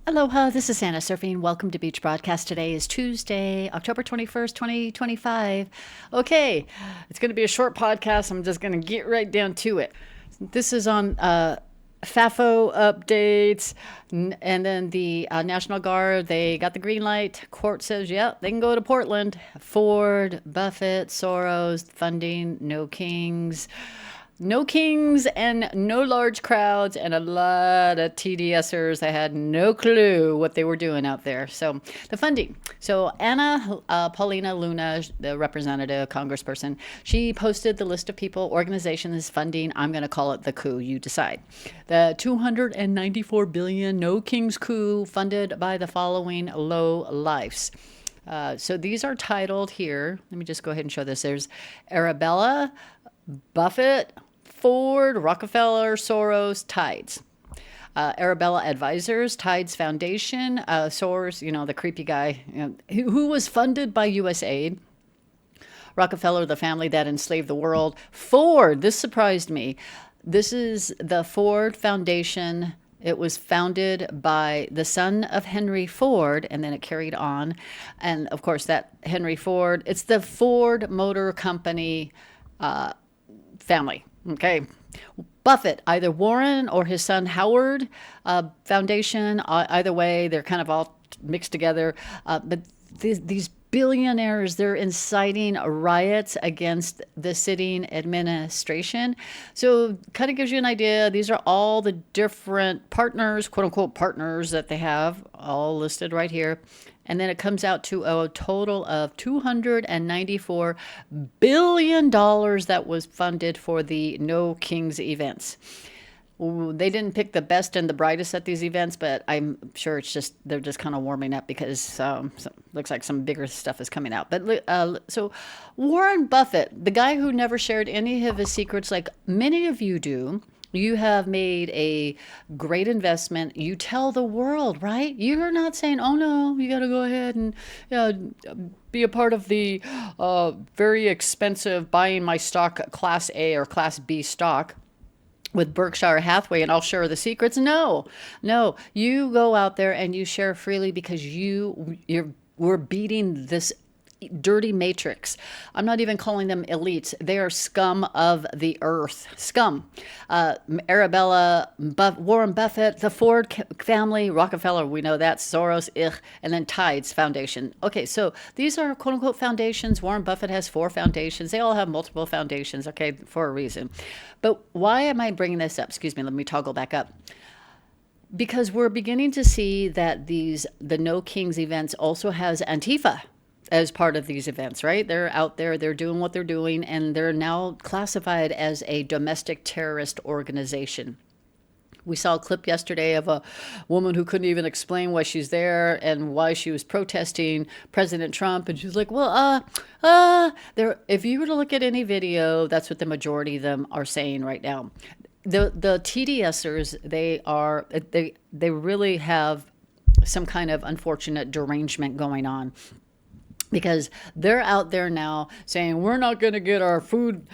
Aloha, this is Anna Surfing. Welcome to Beach Broadcast. Today is Tuesday, October 21st, 2025. Okay, it's going to be a short podcast. I'm just going to get right down to it. This is on FAFO updates, and then the National Guard, they got the green light. Court says, yeah, they can go to Portland. Ford, Buffett, Soros, funding, no kings. No kings and no large crowds and a lot of TDSers that had no clue what they were doing out there. So the funding. So Anna Paulina Luna, the representative congressperson, she posted the list of people, organizations funding. I'm going to call it the coup. You decide. The 294 billion no kings coup funded by the following low lifes. So these are titled here. Let me just go ahead and show this. There's Arabella, Buffett, Ford, Rockefeller, Soros, Tides. Arabella Advisors, Tides Foundation, Soros, the creepy guy, who was funded by USAID. Rockefeller, the family that enslaved the world. Ford, this surprised me. This is the Ford Foundation. It was founded by the son of Henry Ford, and then it carried on. And of course, that Henry Ford, it's the Ford Motor Company family. Okay. Buffett, either Warren or his son Howard Foundation. Either way, they're kind of all mixed together. But these billionaires, they're inciting riots against the sitting administration. So kind of gives you an idea. These are all the different partners, quote unquote partners that they have, all listed right here. And then it comes out to a total of $294 billion that was funded for the No Kings events. They didn't pick the best and the brightest at these events, but I'm sure they're just kind of warming up because looks like some bigger stuff is coming out. But so Warren Buffett, the guy who never shared any of his secrets like many of you do, you have made a great investment. You tell the world, right? You're not saying, oh no, you got to go ahead and be a part of the very expensive buying my stock Class A or Class B stock with Berkshire Hathaway and I'll share the secrets. No, you go out there and you share freely because we're beating this dirty matrix. I'm not even calling them elites. They are scum of the earth. Scum. Arabella, Warren Buffett, the Ford family, Rockefeller, we know that, Soros, and then Tides Foundation. Okay, so these are quote unquote foundations. Warren Buffett has 4 foundations. They all have multiple foundations, okay, for a reason. But why am I bringing this up? Excuse me, let me toggle back up. Because we're beginning to see that the No Kings events also has Antifa as part of these events, right? They're out there, they're doing what they're doing, and they're now classified as a domestic terrorist organization. We saw a clip yesterday of a woman who couldn't even explain why she's there and why she was protesting President Trump. And she's like, well, if you were to look at any video, that's what the majority of them are saying right now. The TDSers, they really have some kind of unfortunate derangement going on. Because they're out there now saying, we're not going to get our food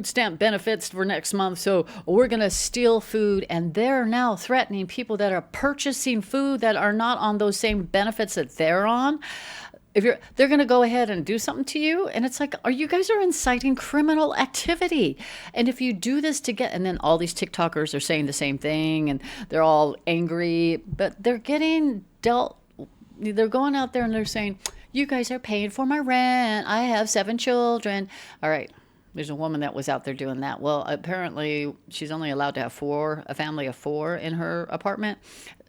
stamp benefits for next month, so we're going to steal food. And they're now threatening people that are purchasing food that are not on those same benefits that they're on. They're going to go ahead and do something to you. And it's like, you guys are inciting criminal activity. And if you do this and then all these TikTokers are saying the same thing and they're all angry, but they're getting they're going out there and they're saying, you guys are paying for my rent. I have 7 children. All right. There's a woman that was out there doing that. Well, apparently she's only allowed to have a family of 4 in her apartment.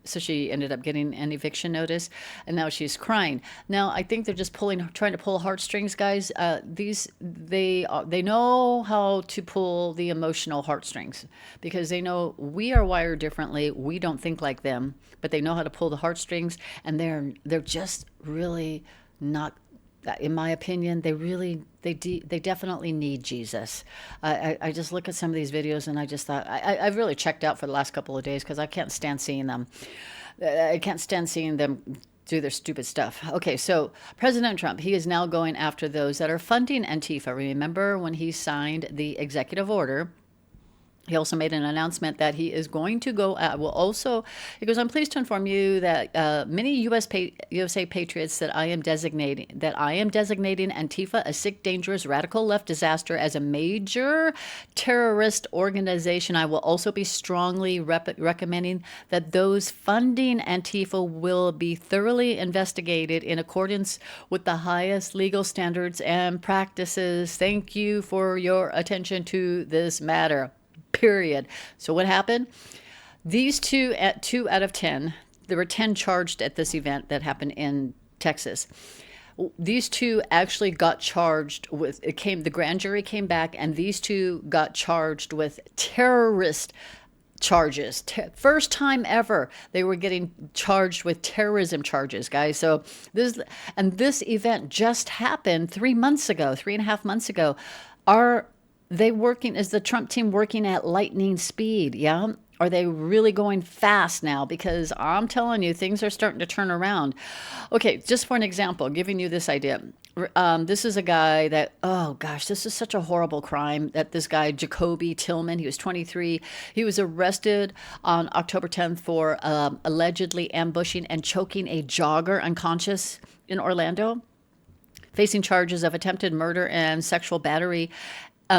So she ended up getting an eviction notice and now she's crying. Now, I think they're just trying to pull heartstrings, guys. They know how to pull the emotional heartstrings because they know we are wired differently. We don't think like them, but they know how to pull the heartstrings, and they're just really not, in my opinion, they definitely need Jesus. I just look at some of these videos and I just thought, I've really checked out for the last couple of days because I can't stand seeing them. I can't stand seeing them do their stupid stuff. Okay, so President Trump, he is now going after those that are funding Antifa. Remember when he signed the executive order He also made an announcent that he is going to go he goes, I'm pleased to inform you that many USA patriots that I am designating Antifa a sick, dangerous, radical left disaster as a major terrorist organization. I will also be strongly recommending that those funding Antifa will be thoroughly investigated in accordance with the highest legal standards and practices. Thank you for your attention to this matter. Period. So what happened? These two out of 10, there were 10 charged at this event that happened in Texas. These two actually got charged with, the grand jury came back, and these two got charged with terrorist charges. First time ever they were getting charged with terrorism charges, guys. So this event just happened 3.5 months ago. Is the Trump team working at lightning speed? Yeah. Are they really going fast now? Because I'm telling you, things are starting to turn around. Okay, just for an example, giving you this idea. This is a guy that, oh gosh, this is such a horrible crime that this guy, Jacoby Tillman, he was 23. He was arrested on October 10th for allegedly ambushing and choking a jogger unconscious in Orlando, facing charges of attempted murder and sexual battery. He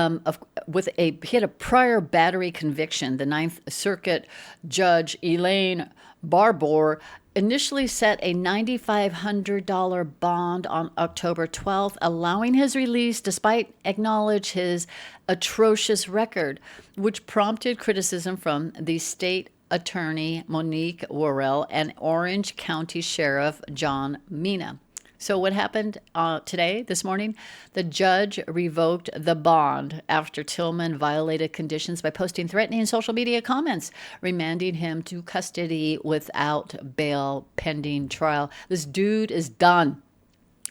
had a prior battery conviction. The Ninth Circuit Judge Elaine Barbour initially set a $9,500 bond on October 12th, allowing his release despite acknowledge his atrocious record, which prompted criticism from the state attorney Monique Worrell and Orange County Sheriff John Mina. So what happened this morning? The judge revoked the bond after Tillman violated conditions by posting threatening social media comments, remanding him to custody without bail pending trial. This dude is done.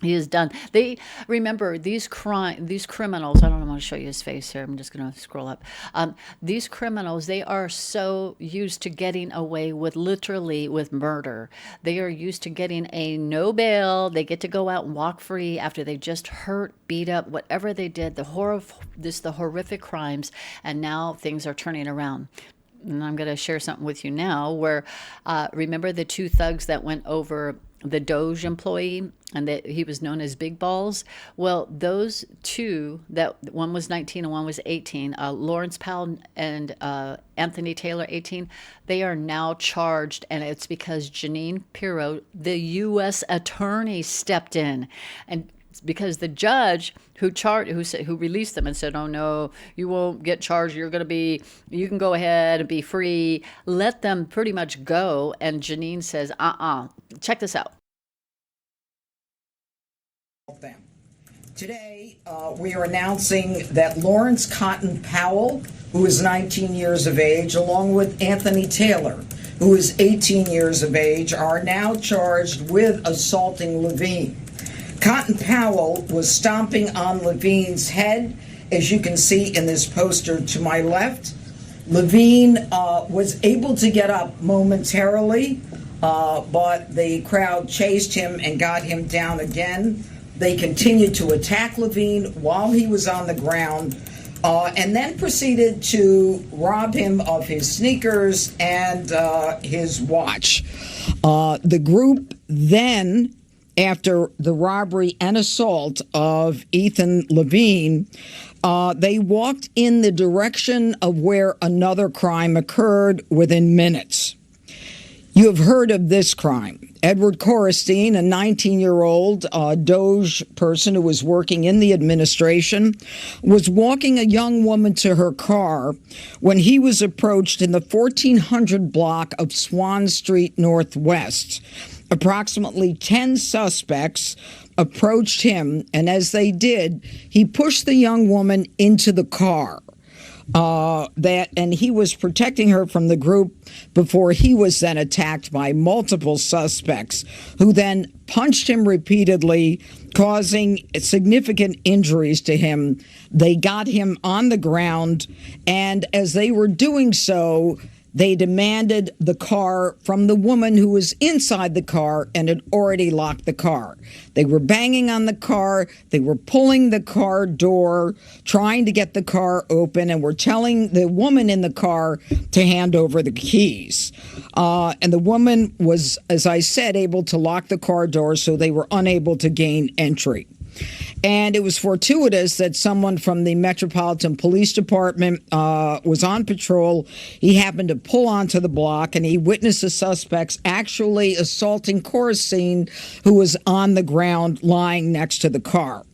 He is done. They remember these criminals. I don't want to show you his face here. I'm just going to scroll up. These criminals, they are so used to getting away with murder. They are used to getting a no bail. They get to go out and walk free after they just hurt, beat up, whatever they did. The horrific crimes, and now things are turning around. And I'm going to share something with you now. Where remember the two thugs that went over the Doge employee, and that he was known as Big Balls? Well, those two, that one was 19 and one was 18, Lawrence Powell and Anthony Taylor, 18, they are now charged, and it's because Jeanine Pirro, the U.S. attorney, stepped in, and because the judge who released them and said, "Oh no, you won't get charged. You can go ahead and be free." Let them pretty much go, and Jeanine says, Check this out. Today, we are announcing that Lawrence Cotton Powell, who is 19 years of age, along with Anthony Taylor, who is 18 years of age, are now charged with assaulting Levine. Cotton Powell was stomping on Levine's head, as you can see in this poster to my left. Levine was able to get up momentarily, but the crowd chased him and got him down again. They continued to attack Levine while he was on the ground, and then proceeded to rob him of his sneakers and his watch. The group then, after the robbery and assault of Ethan Levine, they walked in the direction of where another crime occurred within minutes. You have heard of this crime. Edward Korestein, a 19-year-old Doge person who was working in the administration, was walking a young woman to her car when he was approached in the 1400 block of Swan Street Northwest. Approximately 10 suspects approached him, and as they did, he pushed the young woman into the car. And he was protecting her from the group before he was then attacked by multiple suspects, who then punched him repeatedly, causing significant injuries to him. They got him on the ground, and as they were doing so, They demanded the car from the woman who was inside the car and had already locked the car. They were banging on the car. They were pulling the car door, trying to get the car open, and were telling the woman in the car to hand over the keys. And the woman was, as I said, able to lock the car door, so they were unable to gain entry. And it was fortuitous that someone from the Metropolitan Police Department was on patrol. He happened to pull onto the block, and he witnessed the suspects actually assaulting Corricine, who was on the ground lying next to the car.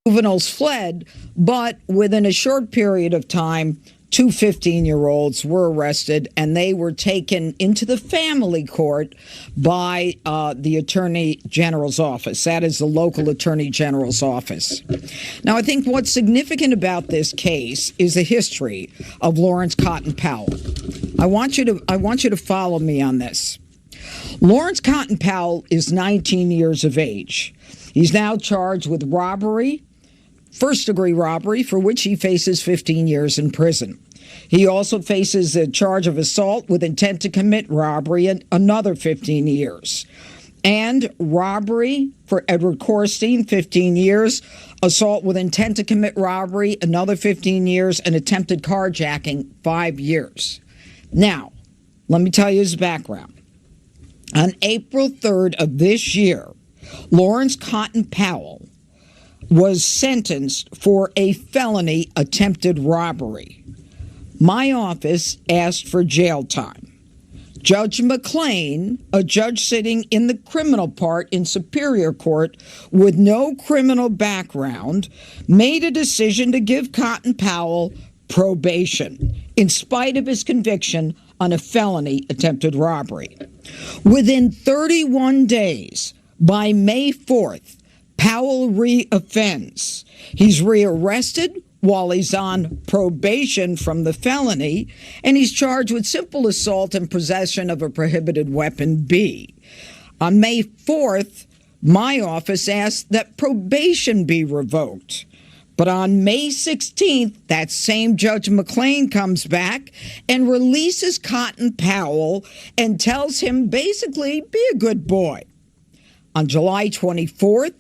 Juveniles fled, but within a short period of time, two 15-year-olds were arrested, and they were taken into the family court by the Attorney General's office. That is the local Attorney General's office. Now, I think what's significant about this case is the history of Lawrence Cotton Powell. I want you to follow me on this. Lawrence Cotton Powell is 19 years of age. He's now charged with robbery, first-degree robbery, for which he faces 15 years in prison. He also faces a charge of assault with intent to commit robbery and another 15 years. And robbery for Edward Corricine, 15 years. Assault with intent to commit robbery, another 15 years. And attempted carjacking, 5 years. Now, let me tell you his background. On April 3rd of this year, Lawrence Cotton Powell was sentenced for a felony attempted robbery. My office asked for jail time. Judge McLean, a judge sitting in the criminal part in Superior Court with no criminal background, made a decision to give Cotton Powell probation in spite of his conviction on a felony attempted robbery. Within 31 days, by May 4th, Powell reoffends. He's rearrested while he's on probation from the felony, and he's charged with simple assault and possession of a prohibited weapon B. On May 4th, my office asked that probation be revoked. But on May 16th, that same Judge McLean comes back and releases Cotton Powell and tells him basically, be a good boy. On July 24th,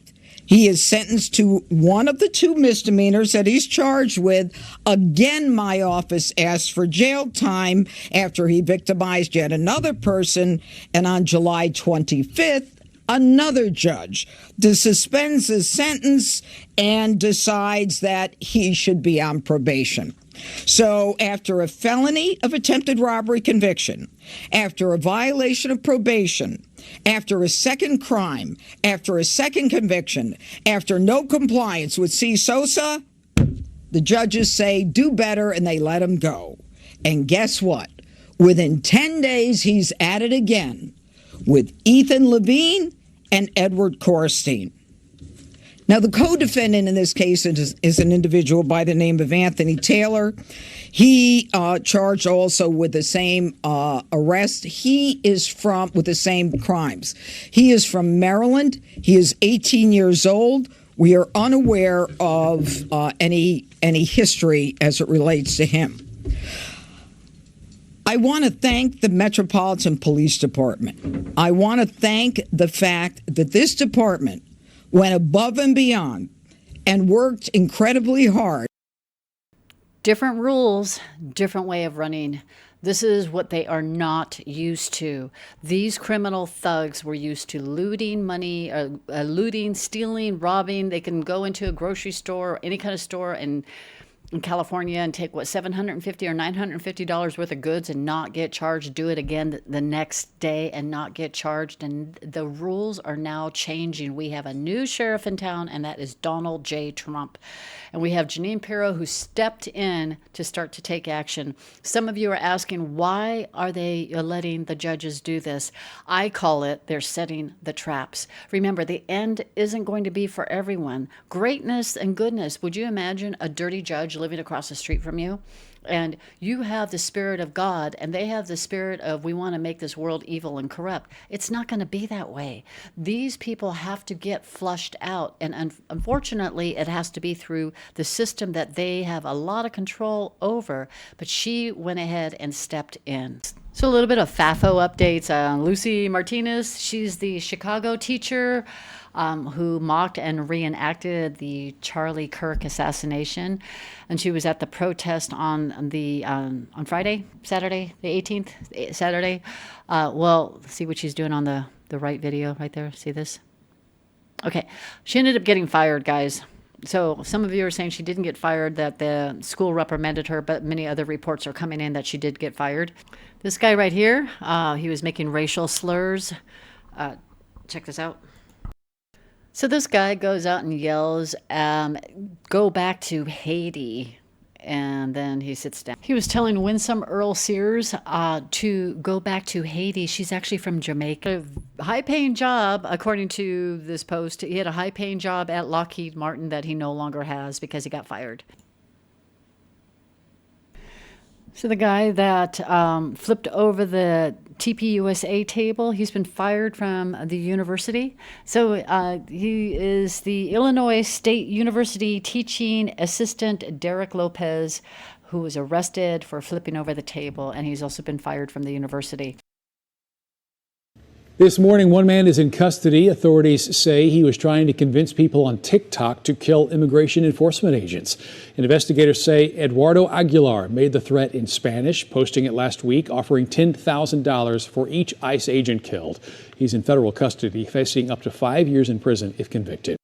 he is sentenced to one of the two misdemeanors that he's charged with. Again, my office asked for jail time after he victimized yet another person. And on July 25th, another judge suspends his sentence and decides that he should be on probation. So after a felony of attempted robbery conviction, after a violation of probation, after a second crime, after a second conviction, after no compliance with C. Sosa, the judges say do better and they let him go. And guess what? Within 10 days, he's at it again with Ethan Levine and Edward Corricine. Now, the co-defendant in this case is an individual by the name of Anthony Taylor. He charged also with the same arrest. He is with the same crimes. He is from Maryland. He is 18 years old. We are unaware of any history as it relates to him. I want to thank the Metropolitan Police Department. I want to thank the fact that this department went above and beyond and worked incredibly hard. Different rules, different way of running. This is what they are not used to. These criminal thugs were used to looting money, looting, stealing, robbing. They can go into a grocery store or any kind of store in California and take $750 or $950 worth of goods and not get charged, do it again the next day and not get charged. And the rules are now changing. We have a new sheriff in town, and that is Donald J. Trump. And we have Jeanine Pirro, who stepped in to start to take action. Some of you are asking, why are they letting the judges do this? I call it they're setting the traps. Remember, the end isn't going to be for everyone. Greatness and goodness. Would you imagine a dirty judge judge living across the street from you, and you have the spirit of God, and they have the spirit of, we want to make this world evil and corrupt. It's not going to be that way. These people have to get flushed out, and unfortunately, it has to be through the system that they have a lot of control over, but she went ahead and stepped in. So a little bit of FAFO updates. Lucy Martinez, she's the Chicago teacher who mocked and reenacted the Charlie Kirk assassination, and she was at the protest on Saturday, the 18th, Saturday. Well, see what she's doing on the right video right there. See this? Okay, she ended up getting fired, guys. So some of you are saying she didn't get fired, that the school reprimanded her, but many other reports are coming in that she did get fired. This guy right here, he was making racial slurs. Check this out. So this guy goes out and yells, go back to Haiti. And then he sits down. He was telling Winsome Earl Sears to go back to Haiti. She's actually from Jamaica. A high-paying job, according to this post. He had a high-paying job at Lockheed Martin that he no longer has because he got fired. So the guy that flipped over the TPUSA table, he's been fired from the university. So he is the Illinois State University teaching assistant Derek Lopez, who was arrested for flipping over the table, and he's also been fired from the university. This morning, one man is in custody. Authorities say he was trying to convince people on TikTok to kill immigration enforcement agents. Investigators say Eduardo Aguilar made the threat in Spanish, posting it last week, offering $10,000 for each ICE agent killed. He's in federal custody, facing up to 5 years in prison if convicted.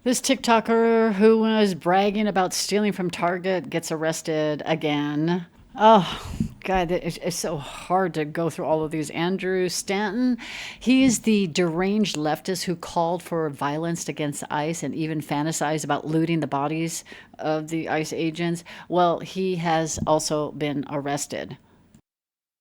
This TikToker who was bragging about stealing from Target gets arrested again. Oh, God, it's so hard to go through all of these. Andrew Stanton, he's the deranged leftist who called for violence against ICE and even fantasized about looting the bodies of the ICE agents. Well, he has also been arrested.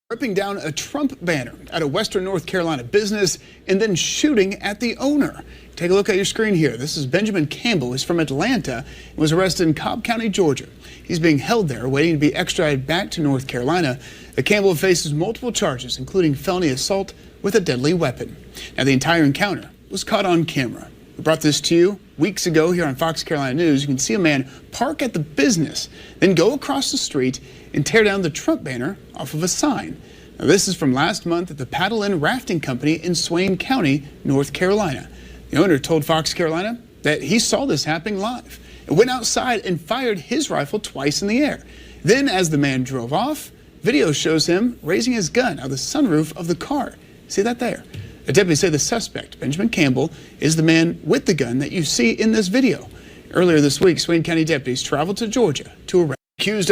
Ripping down a Trump banner at a Western North Carolina business and then shooting at the owner. Take a look at your screen here. This is Benjamin Campbell. He's from Atlanta and was arrested in Cobb County, Georgia. He's being held there, waiting to be extradited back to North Carolina. Campbell faces multiple charges, including felony assault with a deadly weapon. Now, the entire encounter was caught on camera. We brought this to you weeks ago here on Fox Carolina News. You can see a man park at the business, then go across the street and tear down the Trump banner off of a sign. Now, this is from last month at the Paddle Inn Rafting Company in Swain County, North Carolina. The owner told Fox Carolina that he saw this happening live and went outside and fired his rifle twice in the air. Then, as the man drove off, video shows him raising his gun out of the sunroof of the car. See that there? Deputies say the suspect, Benjamin Campbell, is the man with the gun that you see in this video. Earlier this week, Swain County deputies traveled to Georgia to arrest accused.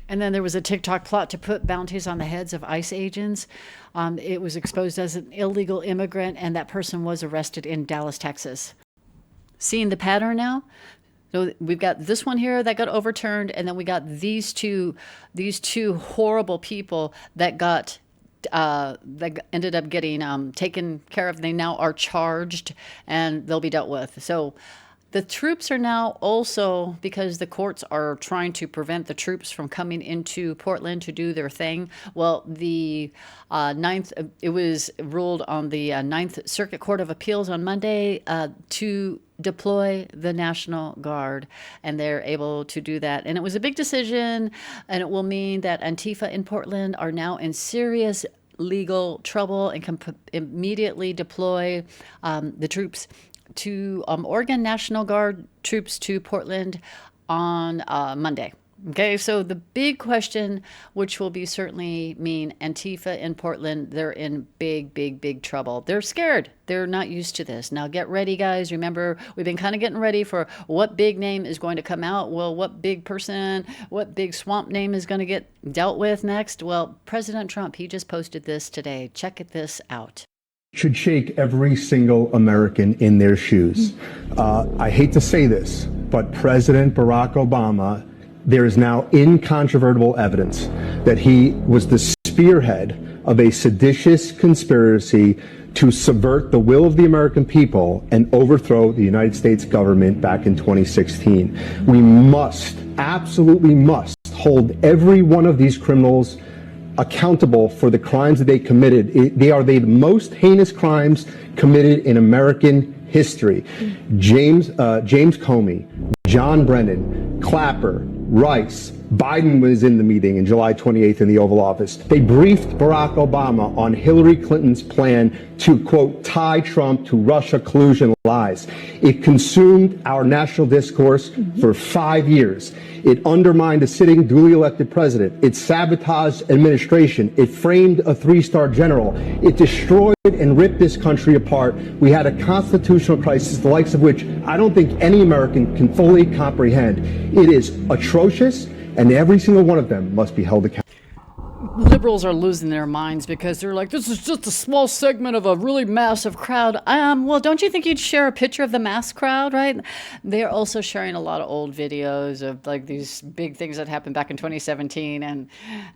And then there was a TikTok plot to put bounties on the heads of ICE agents. It was exposed as an illegal immigrant, and that person was arrested in Dallas, Texas. Seeing the pattern now? So we've got this one here that got overturned, and then we got these two horrible people that ended up getting taken care of. They now are charged, and they'll be dealt with. So the troops are now also, because the courts are trying to prevent the troops from coming into Portland to do their thing. Well, the it was ruled on the Ninth Circuit Court of Appeals on Monday to deploy the National Guard, and they're able to do that. And it was a big decision, and it will mean that Antifa in Portland are now in serious legal trouble and can immediately deploy the troops to Oregon National Guard troops to Portland on Monday. Okay, so the big question, which will be certainly mean Antifa in Portland, they're in big trouble. They're scared. They're not used to this. Now get ready, guys. Remember, we've been kind of getting ready for what big name is going to come out. Well, what big person, what big swamp name is going to get dealt with next? Well, President Trump, he just posted this today. Check this out. Should shake every single American in their shoes. I hate to say this, but President Barack Obama, there is now incontrovertible evidence that he was the spearhead of a seditious conspiracy to subvert the will of the American people and overthrow the United States government back in 2016. We must, absolutely must, hold every one of these criminals accountable for the crimes that they committed. They are the most heinous crimes committed in American history. James Comey, John Brennan, Clapper, Rice, Biden was in the meeting in July 28th in the Oval Office. They briefed Barack Obama on Hillary Clinton's plan to, quote, tie Trump to Russia collusion lies. It consumed our national discourse for 5 years. It undermined a sitting duly elected president. It sabotaged administration. It framed a three-star general. It destroyed and ripped this country apart. We had a constitutional crisis, the likes of which I don't think any American can fully comprehend. It is atrocious, and every single one of them must be held accountable. Liberals are losing their minds because they're like, this is just a small segment of a really massive crowd. Well, don't you think you'd share a picture of the mass crowd, right? They're also sharing a lot of old videos of like these big things that happened back in 2017. And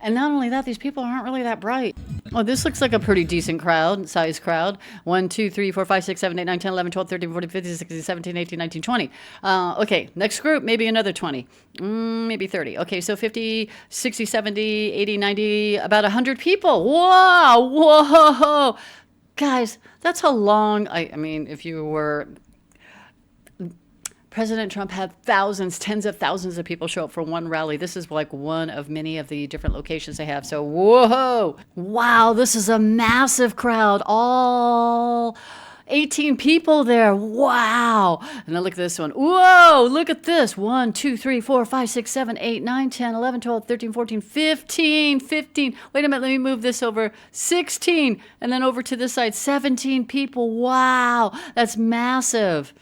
not only that, these people aren't really that bright. Oh, this looks like a pretty decent size crowd. 1, 2, 3, 4, 5, 6, 7, 8, 9, 10, 11, 12, 13, 14, 15, 16, 17, 18, 19, 20. Okay, next group, maybe another 20. Maybe 30. Okay, so 50, 60, 70, 80, 90, about 100 people. Wow, whoa. Guys, that's how long, I mean, if you were... President Trump had thousands, tens of thousands of people show up for one rally. This is like one of many of the different locations they have. So, whoa, wow, this is a massive crowd. All 18 people there. Wow. And then look at this one. Whoa, look at this. 1, 2, 3, 4, 5, 6, 7, 8, 9, 10, 11, 12, 13, 14, 15. Wait a minute, let me move this over. 16. And then over to this side, 17 people. Wow, that's massive.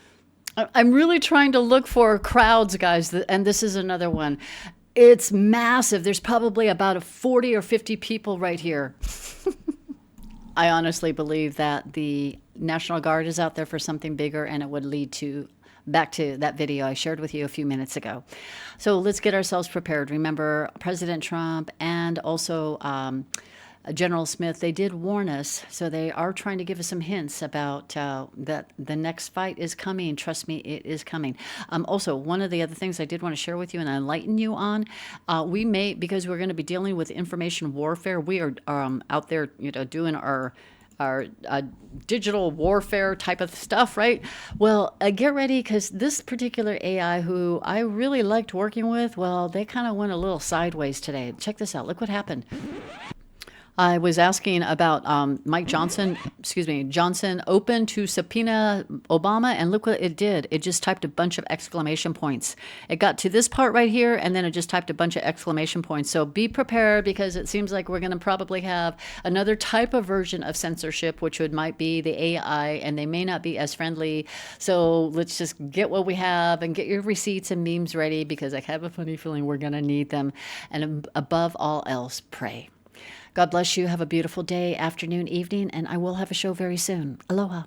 I'm really trying to look for crowds, guys, and this is another one. It's massive. There's probably about 40 or 50 people right here. I honestly believe that the National Guard is out there for something bigger, and it would lead back to that video I shared with you a few minutes ago. So let's get ourselves prepared. Remember, President Trump and also General Smith, they did warn us, so they are trying to give us some hints about that the next fight is coming. Trust me, it is coming. Also, one of the other things I did want to share with you and enlighten you on, we may, because we're going to be dealing with information warfare, we are out there, doing our digital warfare type of stuff, right? Well, get ready, because this particular AI who I really liked working with, well, they kind of went a little sideways today. Check this out. Look what happened. I was asking about Johnson open to subpoena Obama, and look what it did. It just typed a bunch of exclamation points. It got to this part right here, and then it just typed a bunch of exclamation points. So be prepared, because it seems like we're going to probably have another type of version of censorship, which might be the AI, and they may not be as friendly. So let's just get what we have and get your receipts and memes ready, because I have a funny feeling we're going to need them. And above all else, pray. God bless you. Have a beautiful day, afternoon, evening, and I will have a show very soon. Aloha.